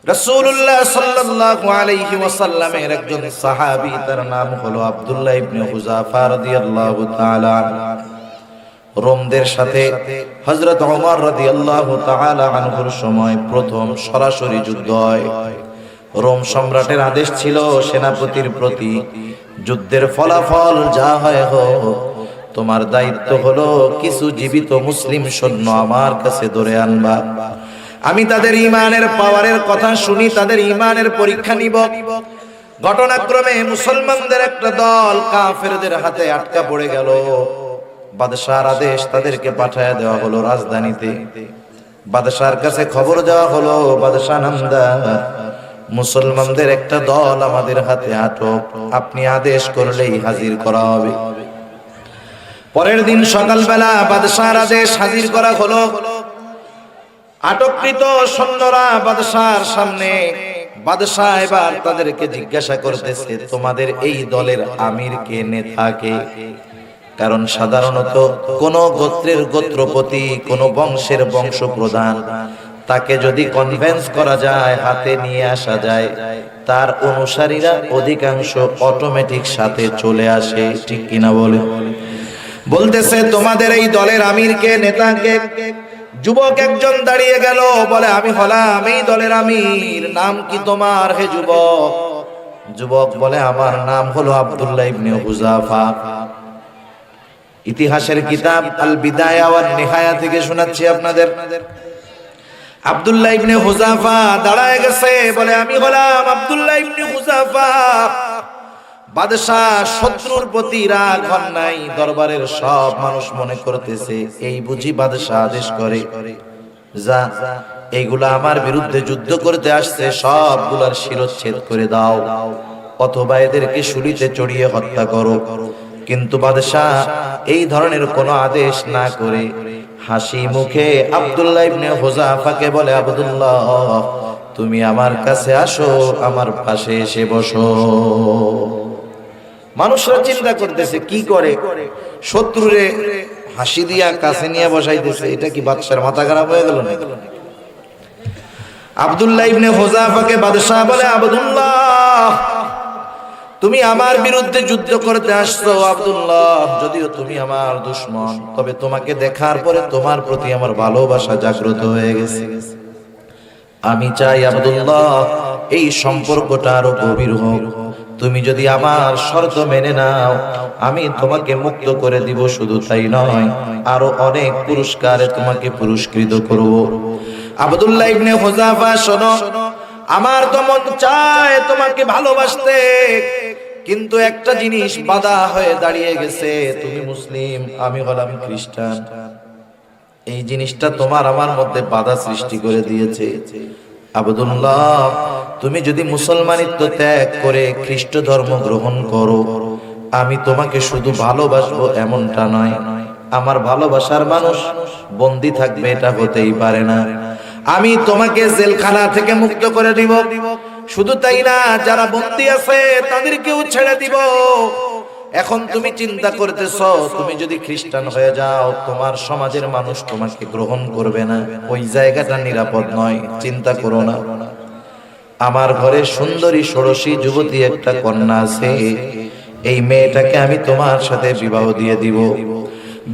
রাসূলুল্লাহ সাল্লাল্লাহু আলাইহি ওয়াসাল্লামের একজন সাহাবী, তার নাম হলো আব্দুল্লাহ ইবনে হুযাফা রাদিয়াল্লাহু তাআলা। রোমদের সাথে হযরত ওমর রাদিয়াল্লাহু তাআলা আনহুর সময় প্রথম সরাসরি যুদ্ধ হয়। রোম সম্রাটের আদেশ ছিল সেনাপতির প্রতি, যুদ্ধের ফলাফল যা হয় হোক, তোমার দায়িত্ব হলো কিছু জীবিত মুসলিম সৈন্য আমার কাছে ধরে আনবা। আমি তাদের ঈমানের পাওয়ারের কথা শুনি, তাদের ঈমানের পরীক্ষা নিব। ঘটনাক্রমে মুসলমানদের একটা দল কাফেরদের হাতে আটকা পড়ে গেল। বাদশাহর আদেশ, তাদেরকে পাঠায়া দেওয়া হলো রাজধানীতে। বাদশাহর কাছে খবর দেওয়া হলো, বাদশাহ নামদার, মুসলমানদের একটা দল আমাদের হাতে আটক, আপনি আদেশ করলেই হাজির করা হবে। পরের দিন সকালবেলা বাদশাহর আদেশ, হাজির করা হলো। আটককৃত সৈন্যরা বাদশাহর সামনে। বাদশাহ এবার তাদেরকে জিজ্ঞাসা করতেছে, তোমাদের এই দলের আমির কে, নেতা কে? কারণ সাধারণত কোন গোত্রের গোত্রপতি, কোন বংশের বংশপ্রধান, তাকে যদি কনভিন্স করা যায়, হাতে নিয়ে আসা যায়, তার অনুসারীরা অধিকাংশ অটোমেটিক সাথে চলে আসে। ঠিক কিনা বলে? বলতেছে, তোমাদের এই দলের আমির কে, নেতা কে? যুবক একজন দাঁড়িয়ে গেল, বলে, আমি হলাম এই দলের আমির। নাম কি তোমার হে যুবক? যুবক বলে, আমার নাম হলো আব্দুল্লাহ ইবনে হুযাফা। ইতিহাসের কিতাব আল বিদায়া ওয়ান নিহায়া থেকে শোনাচ্ছি আপনাদের। আব্দুল্লাহ ইবনে হুযাফা দাঁড়ায় গেছে, বলে, আমি হলাম আব্দুল্লাহ ইবনে হুযাফা। বাদশাহ শত্রুর প্রতি রাগ হন নাই, দরবারের সব মানুষ মনে করতেছে এই বুঝি বাদশাহ আদেশ করে, যা এইগুলা আমার বিরুদ্ধে যুদ্ধ করতে আসছে, সবগুলার শিরচ্ছেদ করে দাও, অথবা এদেরকে শুলিতে চড়িয়ে হত্যা করো। কিন্তু বাদশাহ এই ধরনের কোনো আদেশ না করে হাসি মুখে আব্দুল্লাহ ইবনে হুযাফাকে বলে, আব্দুল্লাহ, তুমি আমার কাছে আসো, আমার পাশে এসে বসো। মানুষরা চিন্তা করতেছে কি করে, শত্রুরে হাসি দিয়া কাছে নিয়ে বসাইতেছে, এটা কি বাদশার মাথা খারাপ হয়ে গেল না? আব্দুল্লাহ ইবনে হুযাফাকে বাদশাহ বলে, আব্দুল্লাহ, তুমি আমার বিরুদ্ধে যুদ্ধ করতে আসছো। আব্দুল্লাহ, যদিও তুমি আমার দুশমন, তবে তোমাকে দেখার পরে তোমার প্রতি আমার ভালোবাসা জাগ্রত হয়ে গেছে। আমি চাই আব্দুল্লাহ, এই সম্পর্কটা আরো গভীর হোক। তুমি যদি আমার শর্ত মেনে নাও, আমি তোমাকে মুক্ত করে দিব। শুধু তাই নয়, আরো অনেক পুরস্কারে তোমাকে পুরস্কৃত করব। আব্দুল্লাহ ইবনে হুযাফা, শোনো, আমার তো মন চায় তোমাকে ভালোবাসতে, কিন্তু একটা জিনিস বাধা হয়ে দাঁড়িয়ে গেছে, তুমি মুসলিম, আমি হলাম খ্রিস্টান। এই জিনিসটা তোমার আমার মধ্যে বাধা সৃষ্টি করে দিয়েছে। আব্দুল্লাহ, তুমি যদি মুসলমানিত্ব ত্যাগ করে খ্রিস্ট ধর্ম গ্রহণ করো, আমি তোমাকে শুধু ভালোবাসবো এমনটা নয়, আমার ভালোবাসার মানুষ বন্দী থাকবে, এটা হতেই পারে না। আমি তোমাকে জেলখানা থেকে মুক্ত করে দিব। শুধু তাই না, যারা বন্দী আছে তাদেরকেও ছেড়ে দিব। এখন তুমি চিন্তা করতেছো, তুমি যদি খ্রিস্টান হয়ে যাও, তোমার সমাজের মানুষ তোমাকে গ্রহণ করবে না, ওই জায়গাটা নিরাপদ নয়। চিন্তা করো না, আমার ঘরে সুন্দরী ষোড়শী যুবতী একটা কন্যা আছে, এই মেয়েটাকে আমি তোমার সাথে বিবাহ দিয়ে দিব।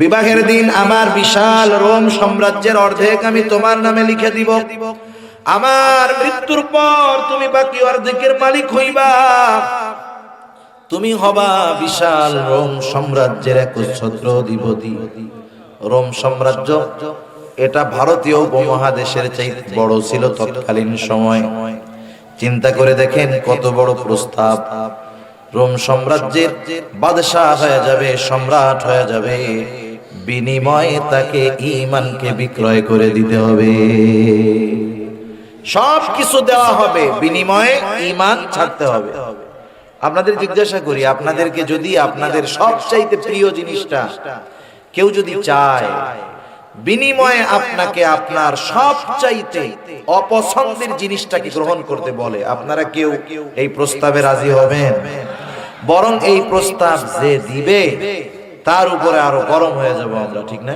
বিবাহের দিন আমার বিশাল রোম সাম্রাজ্যের অর্ধেক আমি তোমার নামে লিখে দিব। আমার মৃত্যুর পর তুমি বাকি অর্ধেকের মালিক হইবা। তুমি হবা বিশাল রোম সাম্রাজ্যের একচ্ছত্র অধিপতি। রোম সাম্রাজ্য এটা ভারতীয় উপমহাদেশের চাইতে বড় ছিল তৎকালীন সময়। চিন্তা করে দেখেন কত বড় প্রস্তাব। রোম সাম্রাজ্যের বাদশাহ হয়ে যাবে, সম্রাট হয়ে যাবে, বিনিময়ে তাকে ঈমানকে বিক্রয় করে দিতে হবে। সব কিছু দেওয়া হবে, বিনিময়ে ঈমান ছাড়তে হবে। আপনাদের জিজ্ঞাসা করি, আপনাদেরকে যদি আপনাদের সবচাইতে প্রিয় জিনিসটা কেউ যদি চায়, বিনিময়ে আপনাকে আপনার সবচাইতে অপছন্দের জিনিসটাকে গ্রহণ করতে বলে, আপনারা কেউ এই প্রস্তাবে রাজি হবেন? বরং এই প্রস্তাব যে দিবে তার উপরে আরো গরম হয়ে যাব আমরা, ঠিক না?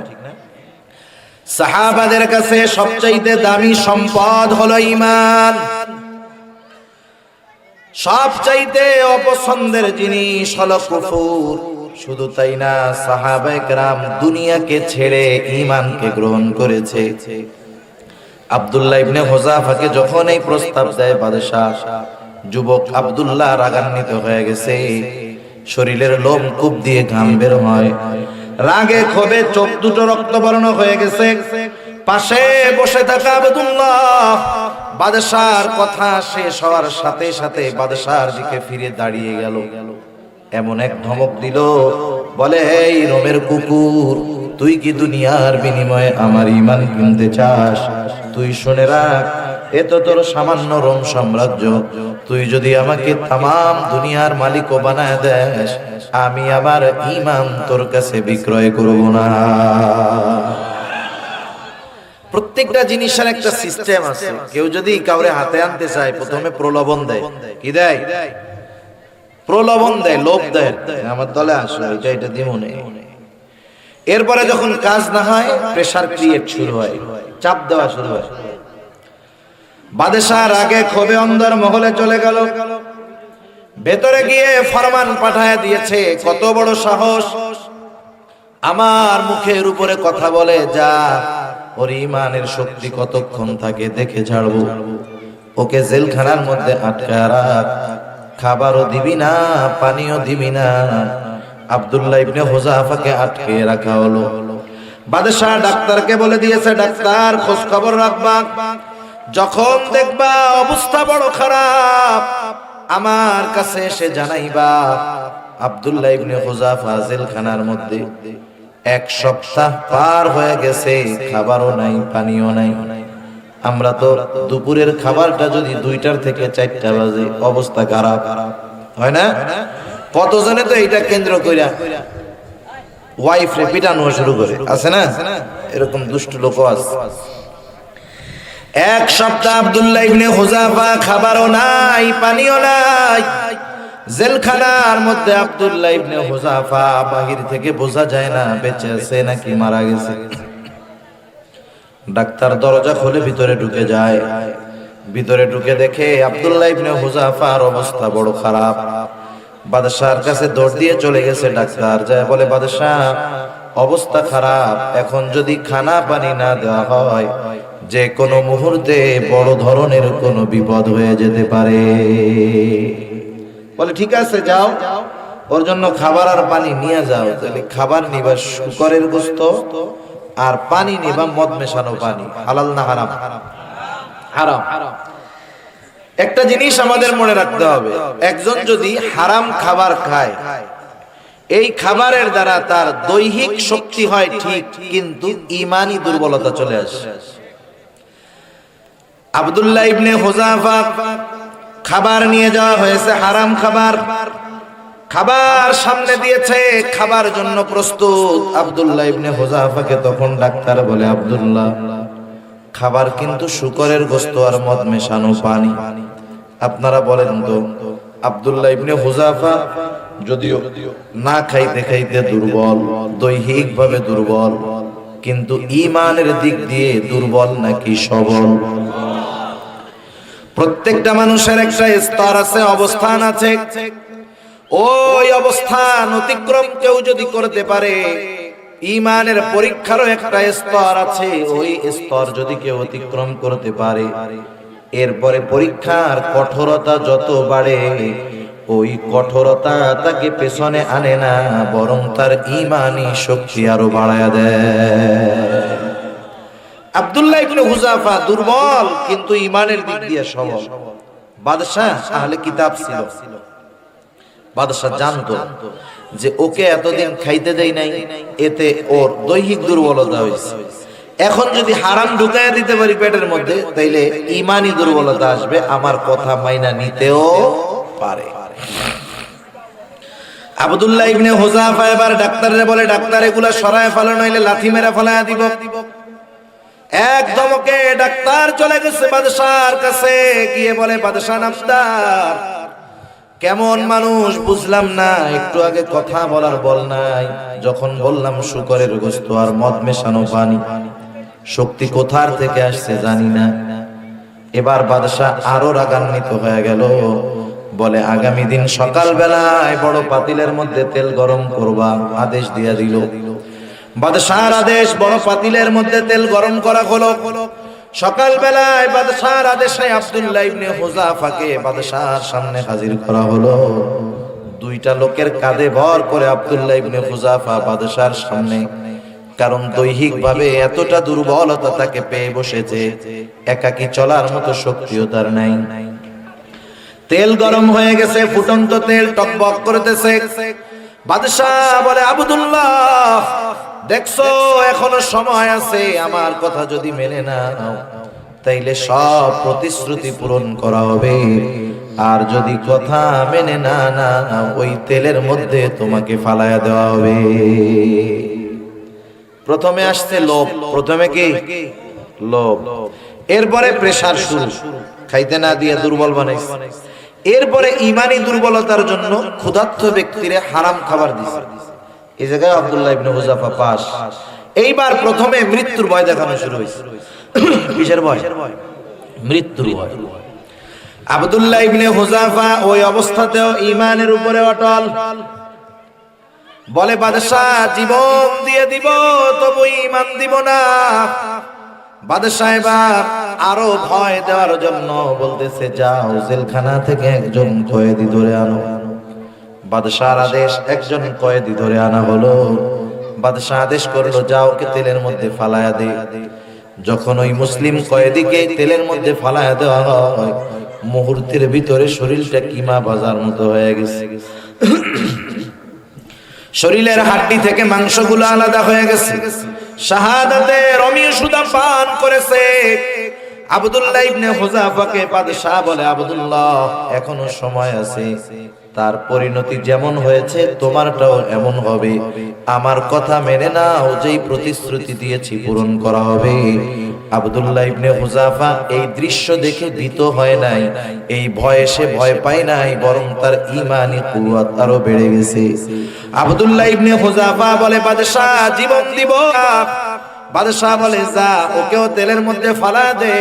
সাহাবাদের কাছে সবচাইতে দামি সম্পদ হলো ঈমান। সবচাইতে অপছন্দের জিনিস হলো কুফর। শুধু তাই না, সাহাবায়ে কেরাম দুনিয়াকে ছেড়ে ঈমানকে গ্রহণ করেছে। আব্দুল্লাহ ইবনে হুযাফাকে যখন এই প্রস্তাব দেয় বাদশা, যুবক আব্দুল্লাহ রাগান্বিত হয়ে গেছে, শরীরের লোম কূপ দিয়ে ঘাম বের হয়, রাগে ক্ষোভে চোখ দুটো রক্তবর্ণ হয়ে গেছে। পাশে বসে থাকা আব্দুল্লাহ বাদশার কথা শেষ হওয়ার সাথে সাথে বাদশার দিকে ফিরে দাঁড়িয়ে গেল। এমন এক ধমক দিল, বলে, এই রোমের কুকুর, তুই কি দুনিয়ার বিনিময়ে আমার ঈমান কিনতে চাস? তুই শুনে রাখ, এ তো তোর সামান্য রোম সাম্রাজ্য। তুই যদি আমাকে তামাম দুনিয়ার মালিকও বানায় দেস, আমি আমার ঈমান তোর কাছে বিক্রয় করব না। প্রত্যেকটা জিনিসের একটা সিস্টেম আছে। কেউ যদি কাউরে হাতে আনতে চায়, প্রথমে প্রলোভন দেয়। কি দেয়? প্রলোভন দেয়, লোভ দেয়, আমার দলে আসো, এটা দিমু নে। এরপরে যখন কাজ না হয়, প্রেসার ক্রিয়েট শুরু হয়, চাপ দেওয়া শুরু হয়। বাদশাহ রাগে ক্ষোভে অন্দর মহলে চলে গেল, ভেতরে গিয়ে ফরমান পাঠায় দিয়েছে, কত বড় সাহস, আমার মুখের উপরে কথা বলে, যা ওর ঈমানের শক্তি কতক্ষণ থাকে দেখে ছাড়বো। ওকে জেলখানার মধ্যে আটকায় রাখ, খাবারও দিবি না, পানিও দিবি না। আব্দুল্লাহ ইবনে হুযাফাকে আটকে রাখা হলো। বাদশাহ ডাক্তারকে বলে দিয়েছে, ডাক্তার খোঁজ খবর রাখবা, যখন দেখবা অবস্থা বড় খারাপ আমার কাছে এসে জানাইবা। আব্দুল্লাহ ইবনে হুযাফা জেলখানার মধ্যে। এক সপ্তাহ পার হয়ে গেছে, খাবারও নাই, পানিও নাই। আমরা তো দুপুরের খাবারটা যদি 2টা থেকে 4টা বাজে, অবস্থা খারাপ হয় না? কতজনে তো এইটা কেন্দ্র কইরা ওয়াইফ রে পিটানো শুরু করে, আছে না? এরকম দুষ্ট লোকও আছে। এক সপ্তাহ আব্দুল্লাহ ইবনে হুযাফা খাবারও নাই, পানিও নাই, জেলখানার মধ্যে। আব্দুল্লাহ ইবনে হুযাফা বাহির থেকে বোঝা যায় না বেঁচে আছে নাকি মারা গেছে। ডাক্তার দরজা খুলে ভিতরে ঢুকে যায়, ভিতরে ঢুকে দেখে আব্দুল্লাহ ইবনে হুযাফার অবস্থা বড় খারাপ। বাদশার কাছে দৌড় দিয়ে চলে গেছে ডাক্তার, যায় বলে, বাদশাহ অবস্থা খারাপ, এখন যদি খানা পানি না দেওয়া হয়, যে কোনো মুহূর্তে বড় ধরনের কোনো বিপদ হয়ে যেতে পারে। বলে, ঠিক আছে, যাও, ওর জন্য খাবার আর পানি নিয়ে যাও। তাহলে খাবার নিবা শুকরের গোশত, আর পানি নিবা মদ মেশানো পানি। হালাল না হারাম? হারাম। একটা জিনিস আমাদের মনে রাখতে হবে, একজন যদি হারাম খাবার খায়, এই খাবারের দ্বারা তার দৈহিক শক্তি হয় ঠিক, কিন্তু ঈমানি দুর্বলতা চলে আসে। আব্দুল্লাহ ইবনে হুযাফা খাবার নিয়ে যাওয়া হয়েছে, হারাম খাবার। খাবার সামনে দিয়েছে, খাবার জন্য প্রস্তুত। আব্দুল্লাহ ইবনে হুযাফাকে তখন ডাক্তার বলে, আব্দুল্লাহ, খাবার কিন্তু শুকরের গোশত আর মদ মেশানো পানি। আপনারা বলেন তো, আব্দুল্লাহ ইবনে হুযাফা যদিও না খাইতে খাইতে দুর্বল, দৈহিক ভাবে দুর্বল, কিন্তু ঈমানের দিক দিয়ে দুর্বল নাকি সবল? প্রত্যেকটা মানুষের একটা স্তর আছে, অবস্থান আছে। ওই অবস্থান অতিক্রম কেউ যদি করতে পারে, ঈমানের পরীক্ষারও একটা স্তর আছে, ওই স্তর যদি কেউ অতিক্রম করতে পারে, এরপরে পরীক্ষার কঠোরতা যত বাড়ে, ওই কঠোরতা তাকে পেছনে আনে না, বরং তার ঈমানি শক্তি আরো বাড়ায় দেয়। আব্দুল্লাহ ইবনে হুযাফা দুর্বল, কিন্তু ঈমানের দিক দিয়ে সবল। বাদশাহ আহলে কিতাব ছিল, বাদশাহ জানতো যে ওকে এতদিন খাইতে দেয় নাই, এতে ওর দৈহিক দুর্বলতা হয়েছে। এখন যদি হারাম ঢুকাইয়া দিতে পারি পেটের মধ্যে, তাইলে ঈমানি দুর্বলতা আসবে, আমার কথা মাইনা নিতেও পারে। আব্দুল্লাহ ইবনে হুযাফা এবার ডাক্তারে বলে, ডাক্তার এগুলা সরায় ফেলো, নইলে লাথি মেরা ফেলায়া দিব। এক ধমকে ডাক্তার চলে গেছে বাদশার কাছে, গিয়ে বলে, বাদশা নামদার, কেমন মানুষ বুঝলাম না, একটু আগে কথা বলার বল নাই, যখন বললাম শুকরের গোশত আর মদ মেশানো পানি, শক্তি কোথার থেকে আসছে জানি না। এবার বাদশা আরো রাগান্বিত হয়ে গেল, বলে আগামী দিন সকাল বেলায় বড় পাতিলের মধ্যে তেল গরম করবা, আদেশ দিয়া দিল। বাদশাহর আদেশ, বড় পাতিলের মধ্যে তেল গরম করা হলো। সকাল বেলায় বাদশাহর আদেশে আব্দুল্লাহ ইবনে হুযাফাকে বাদশাহর সামনে হাজির করা হলো। দুইটা লোকের কাঁধে ভর করে আব্দুল্লাহ ইবনে হুযাফা বাদশাহর সামনে, কারণ দৈহিকভাবে এতটা দুর্বলতা তাকে পেয়ে বসেছে, একাকী চলার মতো শক্তিও তার নাই। তেল গরম হয়ে গেছে, ফুটন্ত তেল টকবক করতেছে। বাদশাহ বলে আব্দুল্লাহ, দেখছো এখনো সময় আছে, আমার কথা যদি মেনে নাও তাইলে সব প্রতিশ্রুতি পূরণ করা হবে, আর যদি কথা মেনে না নাও ওই তেলের মধ্যে তোমাকে ফালায়া দেওয়া হবে। প্রথমে আসছে লোভ, প্রথমে কি লোভ, এরপরে প্রেসার শুরু, খাইতে না দিয়ে দুর্বল বানাইছে, এরপরে ইমানি দুর্বলতার জন্য ক্ষুধার্ত ব্যক্তিরে হারাম খাবার দিছে। এই জায়গায় আব্দুল্লাহ ইবনে হুযাফা পাস। এইবার প্রথমে মৃত্যুর ভয় দেখানো শুরু হয়েছে। কিসের ভয়? মৃত্যুর ভয়। আব্দুল্লাহ ইবনে হুযাফা ওই অবস্থাতেও ঈমানের উপরে অটল। বলে বাদশাহ জীবন দিয়ে দিব তবু ঈমান দিব না। বাদশাহ এবার আরো ভয় দেওয়ার জন্য বলতেছে, যাও জেলখানা থেকে একজন কয়েদি ধরে আনো। বাদশাহর আদেশ, একজন কয়েদি ধরে আনা হলো। বাদশাহ আদেশ করলো, যাও ওকে তেলের মধ্যে ফালায়া দে। যখন ওই মুসলিম কয়েদিকে তেলের মধ্যে ফালায়া দেওয়া হয়, মুহূর্তের ভিতরে শরীরটা কিমা বাজার মতো হয়ে গেছে। শরীরের হাড্ডি থেকে মাংসগুলো আলাদা হয়ে গেছে। শাহাদাতের অমীয় সুদা পান করেছে। আব্দুল্লাহ ইবনে হুযাফাকে বাদশাহ বলে, আব্দুল্লাহ এখনো সময় আছে, তার পরিণতি যেমন হয়েছে তোমারটাও এমন হবে। আমার কথা মেনে নাও, যেই প্রতিশ্রুতি দিয়েছি পূরণ করা হবে। আব্দুল্লাহ ইবনে হুযাফা এই দৃশ্য দেখে ভীত হয় নাই, এই ভয়ে সে ভয় পায় নাই, বরং তার ঈমানি কুওয়াত আরো বেড়ে গেছে। আব্দুল্লাহ ইবনে হুযাফা বলে, বাদশাহ জীবন দিব। বাদশাহ বলে, যা ওকেও তেলের মধ্যে ফালা দে।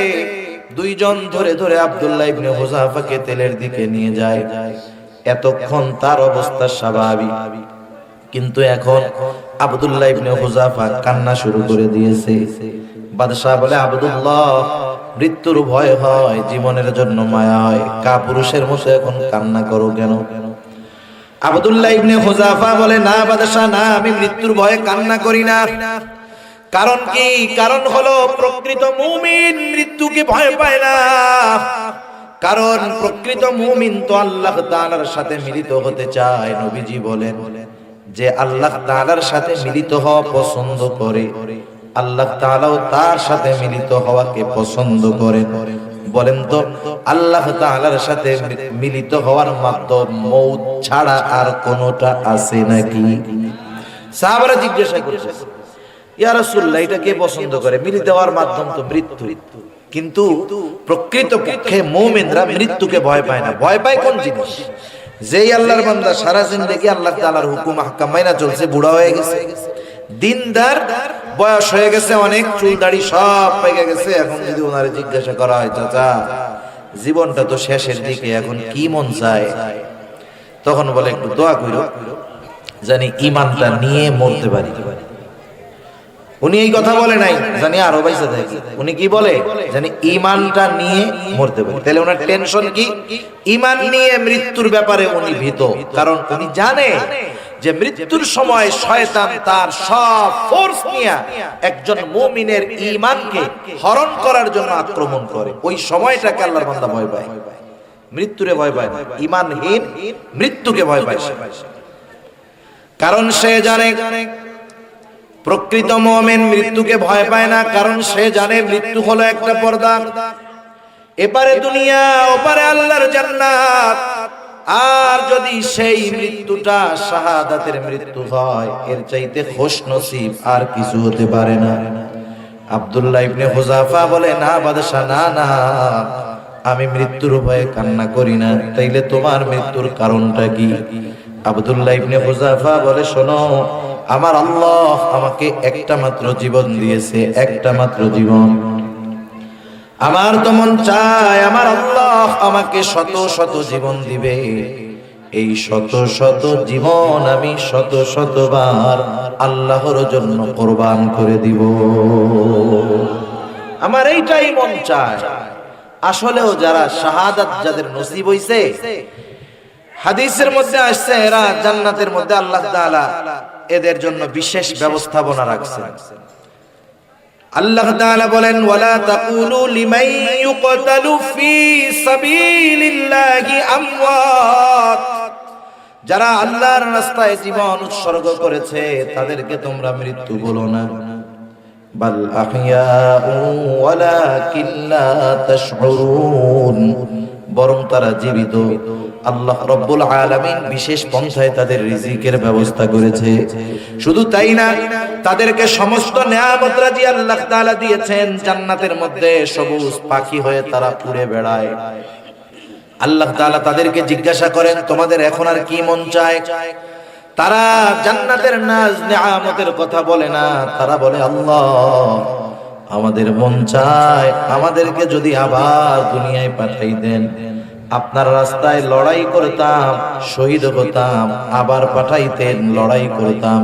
দুইজন ধরে ধরে আব্দুল্লাহ ইবনে হুযাফাকে তেলের দিকে নিয়ে যায়। এতক্ষণ তার অবস্থা স্বাভাবিক, কিন্তু এখন আব্দুল্লাহ ইবনে হুযাফা কান্না শুরু করে দিয়েছে। বাদশাহ বলে, আব্দুল্লাহ মৃত্যুর ভয় হয়, জীবনের জন্য মায়া হয়, কাপুরুষের মতো এখন কান্না করো কেন? আব্দুল্লাহ ইবনে হুযাফা বলে, না বাদশাহ না, আমি মৃত্যুর ভয়ে কান্না করি না। কারণ কি? কারণ হলো প্রকৃত মুমিন মৃত্যুকে ভয় পায় না। কারণ প্রকৃত মুমিন তো আল্লাহ তাআলার সাথে মিলিত হতে চায়। নবীজি বলেন যে আল্লাহ তাআলার সাথে মিলিত হওয়া পছন্দ করে, আল্লাহ তাআলাও তার সাথে মিলিত হওয়াকে পছন্দ করেন। বলেন তো আল্লাহ তাআলার সাথে মিলিত হওয়ার মাধ্যম মউত ছাড়া আর কোনটা আছে নাকি? সাহাবারা জিজ্ঞাসা করছে, ইয়া রাসূলুল্লাহ এটা কে পছন্দ করে? মিলিত হওয়ার মাধ্যম তো মৃত্যু, কিন্তু প্রকৃত পক্ষে মুমিনরা মৃত্যুকে ভয় পায় না। ভয় পায় কোন জিনিস? যেই আল্লাহর বান্দা সারা জিন্দেগি আল্লাহ তাআলার হুকুম আহকাম মাইনা চলছে, বুড়া হয়ে গেছে, দিনদার, বয়স হয়ে গেছে, অনেক চুল দাড়ি সব পেকে গেছে, এখন যদি ওনারে জিজ্ঞাসা করা হয়, চাচা জীবনটা তো শেষের দিকে, এখন কি মন চায়? তখন বলে, একটু দোয়া কইরো জানি ঈমানটা নিয়ে মরতে পারি। উনি এই কথা বলে নাই জানি আরো বাইসা থাকি, উনি কি বলে জানি ঈমানটা নিয়ে মরতে পারি। তাহলে ওনার টেনশন কি? ঈমান নিয়ে মৃত্যুর ব্যাপারে উনি ভীত, কারণ উনি জানে যে মৃত্যুর সময় শয়তান তার সব ফোর্স নিয়ে একজন মুমিনের ঈমানকে হরণ করার জন্য আক্রমণ করে। ওই সময়টাকে আল্লাহর বান্দা ভয় পায়, মৃত্যুরে ভয় পায় না। ঈমানহীন মৃত্যুকে ভয় পায়, কারণ সে জানে প্রকৃত মুমিন মৃত্যুকে ভয় পায় না, কারণ সে জানে মৃত্যু হলো একটা পর্দা। এপারে দুনিয়া, ওপারে আল্লাহর জান্নাত। আর যদি সেই মৃত্যুটা শাহাদাতের মৃত্যু হয়, এর চাইতে খুশনসিব আর কিছু হতে পারে না। আব্দুল্লাহ ইবনে হুযাফা বলে, না বাদশাহ, না না, আমি মৃত্যুর ভয়ে কান্না করি না। তাইলে তোমার মৃত্যুর কারণটা কি? আব্দুল্লাহ ইবনে হুযাফা বলে, শোনো, আমার আল্লাহ আমাকে একটা মাত্র জীবন দিয়েছে, একটা মাত্র জীবন। আমার তো মন চায় আমার আল্লাহ আমাকে শত শত জীবন দিবে, এই শত শত জীবন আমি শত শতবার আল্লাহর জন্য কোরবান করে দিব। আমার এইটাই মন চায়। আসলেও যারা শাহাদাত যাদের নসিব হইছে, হাদিসের মধ্যে আসছে এরা জান্নাতের মধ্যে আল্লাহ তাআলা এদের জন্য বিশেষ ব্যবস্থাপনা রাখছেন। আল্লাহ তাআলা বলেন, ওয়ালা তাকুলু লিমান ইউকতালু ফি সাবিলিল্লাহি আমওয়াত, যারা আল্লাহর রাস্তায় জীবন উৎসর্গ করেছে তাদেরকে তোমরা মৃত্যু বলো না, বাল আহইয়াউ ওয়ালাকিন লা তাশউরুন, বরং তারা জীবিত। আল্লাহ রাব্বুল আলামিন বিশেষ পন্থায় তাদের রিজিকের ব্যবস্থা করেছে। শুধু তাই না, তাদেরকে সমস্ত নেয়ামত রাজি আল্লাহ তাআলা দিয়েছেন। জান্নাতের মধ্যে সবুজ পাখি হয়ে তারা উড়ে বেড়ায়। আল্লাহ তাআলা তাদেরকে জিজ্ঞাসা করেন, তোমাদের এখন আর কি মন চায়? তারা জান্নাতের নাজ নেয়ামতের কথা বলে না, তারা বলে আল্লাহ আমাদের মন চায় আমাদেরকে যদি আবার দুনিয়ায় পাঠাই দেন, আপনার রাস্তায় লড়াই করতাম, শহীদ হতাম, আবার পাঠাইতেন, লড়াই করতাম,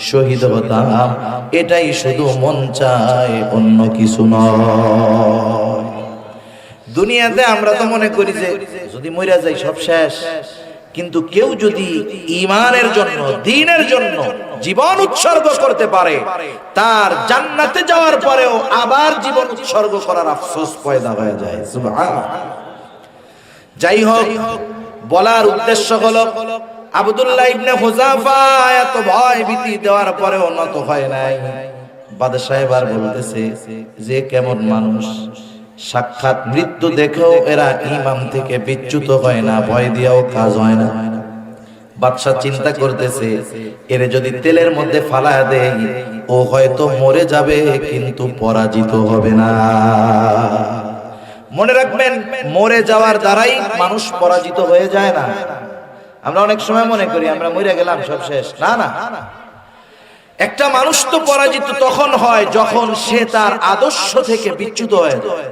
শহীদ হতাম। এটাই শুধু মন চায়, অন্য কিছু নয়। দুনিয়াতে আমরা তো মনে করি যে যদি মইরা যাই সব শেষ, কিন্তু কেউ যদি ঈমানের জন্য, দ্বীনের জন্য জীবন উৎসর্গ করতে পারে, তার জান্নাতে যাওয়ার পরেও আবার জীবন উৎসর্গ করার আফসোস পয়দা হয়ে যায়। সুবহানাল্লাহ। যাই হোক, বলার উদ্দেশ্য হলো আব্দুল্লাহ ইবনে হুযাফা এত ভয় ভীতি দেওয়ার পরেও নত হয় নাই। বাদশা এবার বলতেছে যে কেমন মানুষ, সাক্ষাৎ মৃত্যু দেখেও এরা ঈমান থেকে বিচ্যুত হয় না, ভয় দিয়েও কাজ হয় না। বাদশা চিন্তা করতেছে এরে যদি তেলের মধ্যে ফালায়া দেই, ও হয়তো মরে যাবে কিন্তু পরাজিত হবে না। মনে রাখবেন, মরে যাওয়ার দ্বারাই মানুষ পরাজিত হয়ে যায় না। আমরা অনেক সময় মনে করি আমরা মরে গেলাম সব শেষ। না না, একটা মানুষ তো পরাজিত তখন হয় যখন সে তার আদর্শ থেকে বিচ্যুত হয়ে যায়।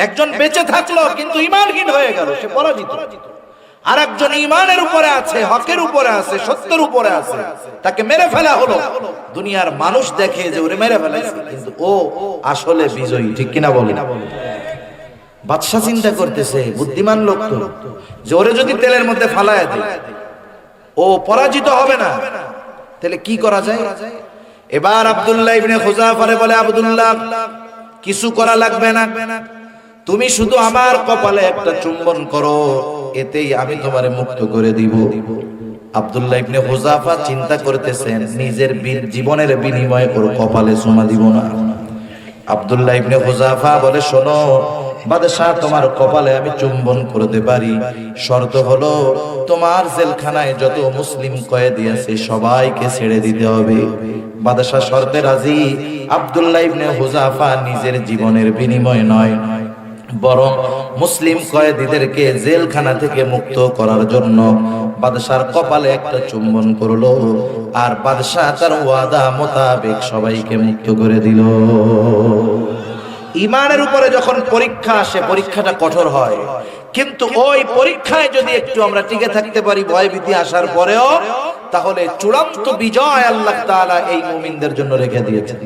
একজন বেঁচে থাকলো কিন্তু ঈমানহীন হয়ে গেল, সে পরাজিত। আর একজন ঈমানের উপরে আছে, হকের উপরে আছে, সত্যের উপরে আছে, তাকে মেরে ফেলা হলো। দুনিয়ার মানুষ দেখে যে ওরে মেরে ফেলেছে, কিন্তু ও আসলে বিজয়ী। ঠিক কিনা বলি? বাদশা চিন্তা করতেছে, বুদ্ধিমান লোক তো, যে ওরে যদি তেলের মধ্যে ফালায় দেয় ও পরাজিত হবে না, তাহলে কি করা যায়? এবার আব্দুল্লাহ ইবনে হুযাফারে বলে, আব্দুল্লাহ কিছু করা লাগবে না, তুমি শুধু আমার কপালে একটা চুম্বন করো, এতেই আমি তোমারে মুক্ত করে দিব। আব্দুল্লাহ ইবনে হুযাফা চিন্তা করতেছেন নিজের জীবনের বিনিময়ে ওর কপালে চুমা দিব না। আব্দুল্লাহ ইবনে হুযাফা বলে, শোনো বাদশাহ, তোমার কপালে আমি চুম্বন করতে পারি, শর্ত হলো তোমার জেলখানায় যত মুসলিম কয়েদি আছে সবাইকে ছেড়ে দিতে হবে। বাদশাহ শর্তে রাজি। আব্দুল্লাহ ইবনে হুযাফা নিজের জীবনের বিনিময়ে নয়, বরং মুসলিম কয়েদিদেরকে জেলখানা থেকে মুক্ত করার জন্য বাদশার কপালে একটা চুম্বন করলো, আর বাদশাহ তার ওয়াদা মোতাবেক সবাইকে মুক্ত করে দিল। ঈমানের উপরে যখন পরীক্ষা আসে, পরীক্ষাটা কঠোর হয়, কিন্তু ওই পরীক্ষায় যদি একটু আমরা টিকে থাকতে পারি ভয় ভীতি আসার পরেও, তাহলে চূড়ান্ত বিজয় আল্লাহ তাআলা এই মুমিনদের জন্য রেখে দিয়েছেন।